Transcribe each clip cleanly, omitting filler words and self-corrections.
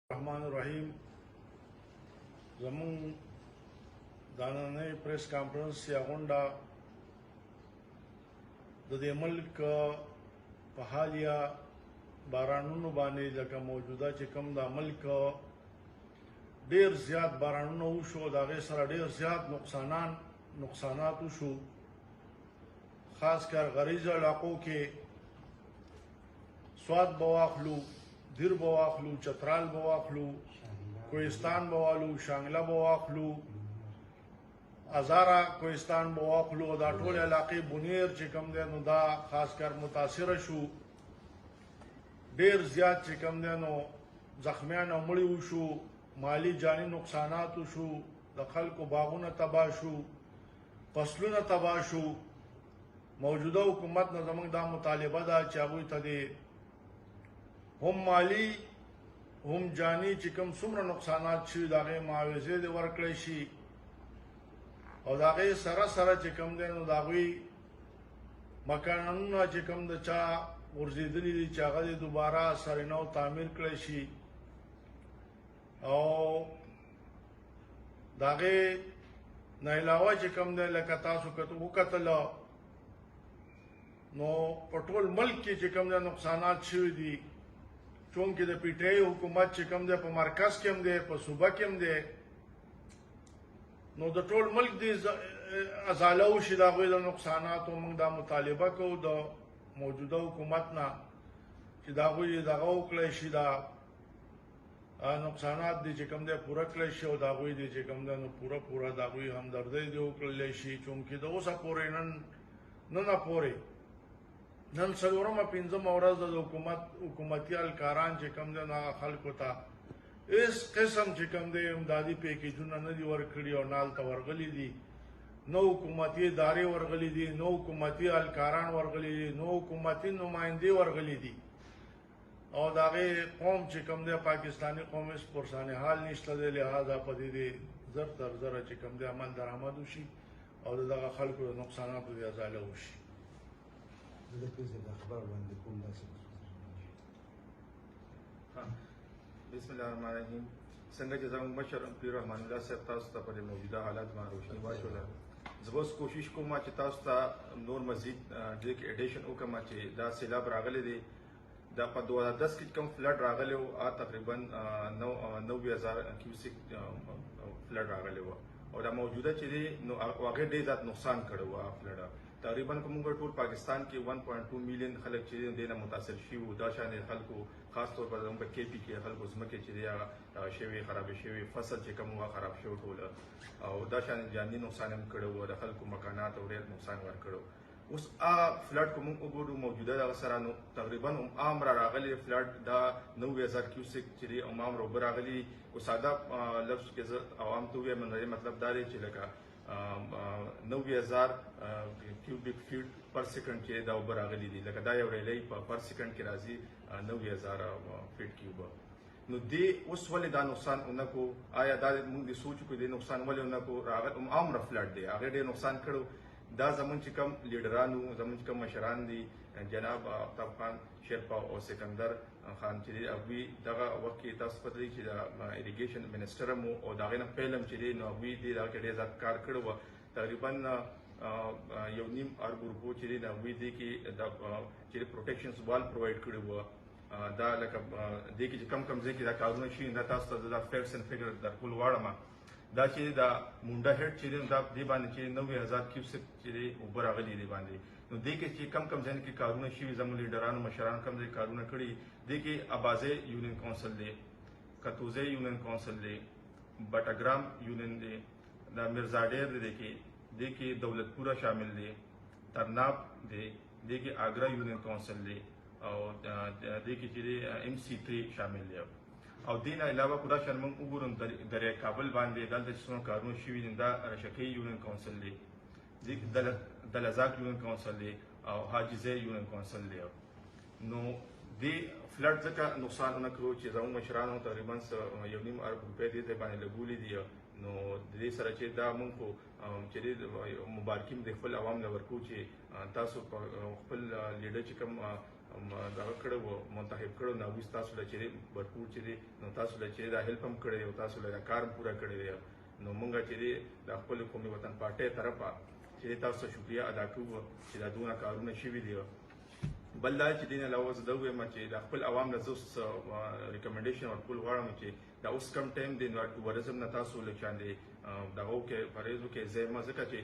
रहमान रहीम जमून दानने press conference या गुंडा दे मुल्क पहालिया बारानून बाने लका मौजूदा चिकम दा मुल्क ढेर ज्यादा बारानून उशो दागे सरा ढेर ज्यादा नुकसानात उशो खासकर गरीज इलाकों के स्वाद बवाखलू दिर बवाखलू चतराल बवाखलू कोहिस्तान बवालू शांगला बवाखलू अजारा कोहिस्तान बवाखलू दा टोल इलाके बुनेर चिकम दे नो दा खासकर मुतासिर शू ढेर ज्यादा चिकम दे नो जख्मियान उमड़ी उशू माली जानी नुकसानात उशू दखल को बागुन तबाशू फसलुन तबाशू मौजूदा हुकूमत न जमंग दा मुतालिबा दा चाबुई तदे हम माली हम जानी चिकम सुमर नुकसानात शी दागे मुआवजे दे वर्कड़े शी और दागे सरा सरा चिकम दे नो दागवी मकानन चिकम द चा उर्जिदली दी चागा दे दोबारा सरनो तामीर करे शी और दागे नहलावा चिकम दे लकता सुकत वकतल नो पटोल मुल्क की चिकम दे नुकसानात शी दी चूंकि द पीटीआई हुकूमत चिकम दे पर मरकज के दे पर सूबा के दे नो द टोल मुल्क दी अजालऊ शिदा हुए नुकसानात मंग दा मुतालिबा को द मौजूदा हुकूमत ना शिदा हुई दागो क्ले शिदा नुकसानात दी चिकम दे पूरा क्ले शो दा हुई दी चिकम दे पूरा दा हुई हम दर्दे दे क्ले शी चूंकि द ओसा पूरे नन पूरे नन सलोरम पिंजम औरज हुकूमती अलकारान चिकम दे ना खल्को था इस किस्म चिकम दे इमदादी पैकेजून नदी वर्कड़ी और नाल तवरगली दी नो हुकूमती इदारे वर्गली दी नो हुकूमती अलकारान वर्गली दी नो हुकूमती नुमाइंदे वर्गली दी और दागे कौम चिकम दे पाकिस्तानी कौम इस पुरसाने हाल निश्ता दे लिहाजा पदी दे जर तर जरा चिकम दे अमल दरामद उशी और दागा खल्को नुकसाना पर अजाला उशी बिस्मिल्लाहिर्रहमानिर्रहीम संग जज़ाम बशर पीर रहमानुल्लाह साहब तास्ता पर मौजूदा हालात में रोशनी वाशोला जबरदस्त कोशिश को मा तास्ता नूर मस्जिद जेक एडिशन ओकमा चे दा सैलाब रागले दे दा पर 2010 की कम फ्लड रागले हो आ तकरीबन 90,000 क्यूसिक फ्लड रागले हो और दा मौजूदा चे वागे दे जात नुकसान करे हुआ फ्लड तकरीबन को टूल पाकिस्तान के 1.2 मिलियन खलक चीजें देना मुतासर शिव दाशान खल को खास तौर पर उनका केपी के खल को उसमें चीजें शेवे खराब शेवे फसल से कम हुआ खराब शेव टोल और दाशान जानी नुकसान करो हुआ खल को मकानात और नुकसान वर करो उस फ्लड को मुगुरु मौजूदा सरानो तकरीबन आमरा रागली फ्लड दा 90,000 क्यूसिक चिरी उमाम रोबर रागली उसादा लफ्ज के आवाम तो मन मतलब दारे चिलका 90,000 क्यूबिक फीट पर सेकंड के दा उबर आगली दी लका दा रेले पर सेकंड के राजी 90,000 फीट क्यूब नो दे उस वाले दा नुकसान उनको आया दा मुंग दी सोच को दे नुकसान वाले उनको रागत आम फ्लड दे आगे दे नुकसान करो दा जमन चिकम लीडरानू जमन चिकम मशरान दी जनाब आफ्ताब खान शेरपा और सिकंदर खान चिरी अभी दगा वक्त की तस्पत्री चिरा इरिगेशन मिनिस्टर मो और दागे न पहलम चिरी नो अभी दी दा के जात कार करो तकरीबन योनिम आर ग्रुपो चिरी न अभी दी की चिरी प्रोटेक्शन वाल प्रोवाइड करो दा लक दी की कम जे की दा कारून शी दा तास दा फैक्ट्स एंड फिगर दा कुलवाड़ा दा चिरी दा मुंडा हेड चिरी दा दी बाने चिरी 90,000 क्यूसिक चिरी ऊपर आगली दी बाने नो देखे ची कम जन की कारून शी जम लीडरान मशरान कम जे कारून कड़ी देखे आबाजे यूनियन काउंसिल दे कतुजे यूनियन काउंसिल दे बटाग्राम यूनियन दे दा मिर्जाडेर देखे दौलतपुरा शामिल दे तरनाब देखे आगरा यूनियन काउंसिल दे और देखे चिरे MC3 शामिल दे और दिन अलावा खुदा शर्मंग उगुरन दरिया काबल बांधे दल जिसमें कारून शी दा रशकी यूनियन काउंसिल दे दलजाक यूनियन काउंसिल दे और हाजिजे यूनियन काउंसिल दे नो दे फ्लड का नुकसान उन करो चीज़ों मशरान तकरीबन योनिम अरब रुपये दे बाने लगूली दिया नो दे सर चे दा मुंग को चेरे मुबारकिम दे फल आवाम लवर को चे तासो फल लीडर चिकम دغه کړو منتخب کړو نو تاسو له چیرې برپور چیرې نو تاسو له چیرې دا هیلپ هم کړی او تاسو له کار پورا کړی دی نو مونږ چیرې د خپل قومي وطن پارټۍ طرفه چې تاسو ته شکریا ادا کوو چې دا دونه کارونه شوي دي بل دا چې دین علاوه زه دا وایم چې د خپل عوام له زوس ریکمنډیشن ورکول غواړم چې دا اوس کم ټایم دی نو ټوریزم نه تاسو لچان دی دغه کې پریزو کې زما ځکه چې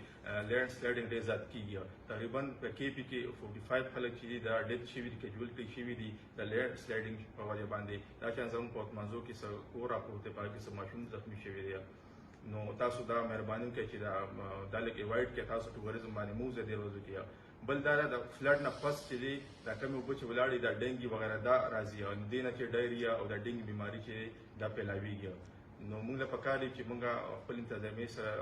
لینډ سلایډینګ ډیر زیات کیږي تقریبا په کې پی کې 45 خلک چې دا ډیت شوي دي کیجوالټي شوي دي د لینډ سلایډینګ په وجه باندې دا چې زموږ په منځو کې څو کور راپورته پای کې سم ماشوم زخمی شوي دي نو تاسو دا مهرباني وکړئ چې دا لکه ایوایډ کې تاسو ټوریزم باندې موزه دی روزو کې بل دا د فلډ نه پس چې دی دا کمی اوبه چې ولاړې دا ډینګي وغیره دا راځي او دینه چې ډایریا او دا ډینګي بیماری چې دا پیلاویږي نو موږ له پکار دي چې موږ خپل انتظامی سره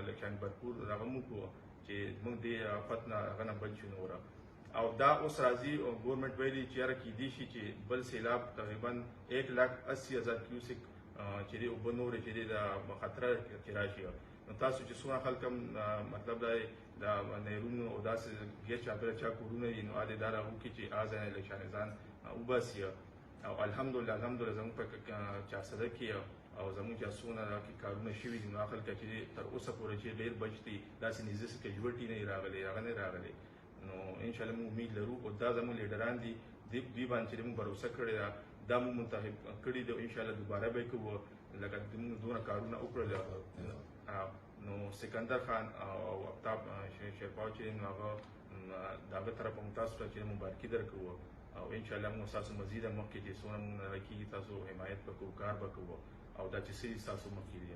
لکه برپور راغمو کو چې موږ دې فتنه غنه بل شو نور او دا اوس راځي ګورنمنت ویلي چې یاره کې دي شي چې بل سیلاب تقریبا 1,80,000 کیوسک چې دی اوبه نورې چې دی د خطر کې راشي نو تاسو چې څومره خلک مطلب دا نیرونو او داسې ګیا چاپېره چا کورونه وي نو عادي دا راغو کې چې آزانه لشان ځان وباسي او الحمدلله زموږ په چارسده کې او زموږ چې څونه کې کارونه شوي دي نو خلک چې تر اوسه پورې چې ډېر بچ دي داسې نږدې څه کیجوالټي نه راغلی هغه نه راغلی نو انشاءالله موږ امید لرو او دا زموږ لیډران دي دوی باندې چې موږ باور کړی دا موږ منتخب کړي دي انشاءالله دوباره به کوو لکه موږ دونه کارونه وکړل نو سکندر خان او افتاب شیرپاو چې نو هغه دغه طرف هم تاسو ته چې مبارکي درکو او انشاءالله موږ تاسو مزید مخکې چې څونه موږ راکېږي تاسو حمایت وکړو کار وکړو او دا چې سړي تاسو مخکې دي